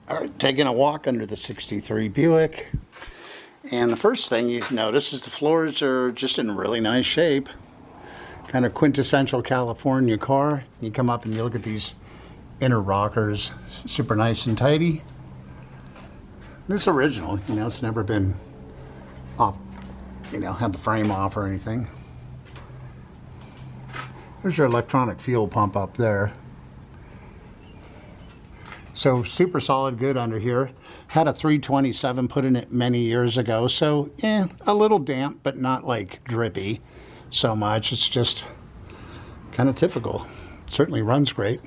All right, taking a walk under the 63 Buick. And the first thing you notice is the floors are just in really nice shape. Kind of quintessential California car. You come up and you look at these inner rockers, super nice and tidy. This is original, you know, it's never been off, you know, had the frame off or anything. There's your electronic fuel pump up there. So super solid, good under here. Had a 327 put in it many years ago, so a little damp, but not like drippy so much. It's just kind of typical. Certainly runs great.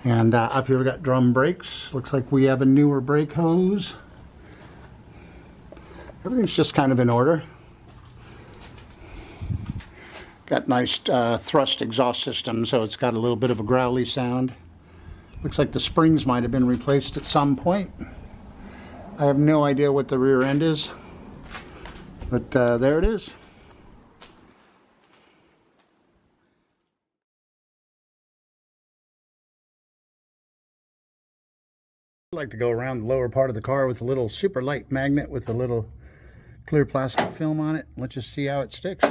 And up here we got drum brakes. Looks like we have a newer brake hose. Everything's just kind of in order. Got nice thrust exhaust system, so it's got a little bit of a growly sound. Looks like the springs might have been replaced at some point. I have no idea what the rear end is, but there it is. I like to go around the lower part of the car with a little super light magnet with a little clear plastic film on it. Let's just see how it sticks.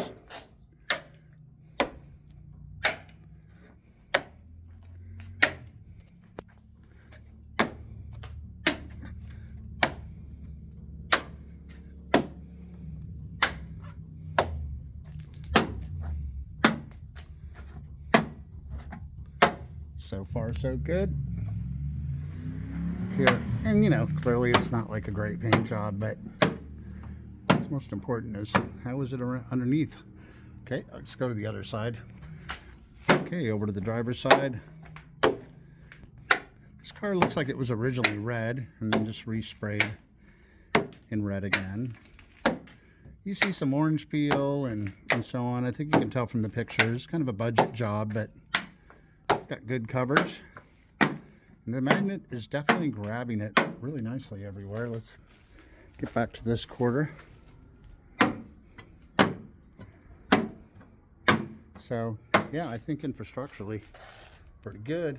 So far, so good. Here, and you know, clearly it's not like a great paint job, but what's most important is how is it underneath. Okay, let's go to the other side. Okay, over to the driver's side. This car looks like it was originally red and then just resprayed in red again. You see some orange peel and so on. I think you can tell from the pictures. Kind of a budget job, but it's got good coverage. And the magnet is definitely grabbing it really nicely everywhere. Let's get back to this quarter. So, yeah, I think infrastructurally, pretty good.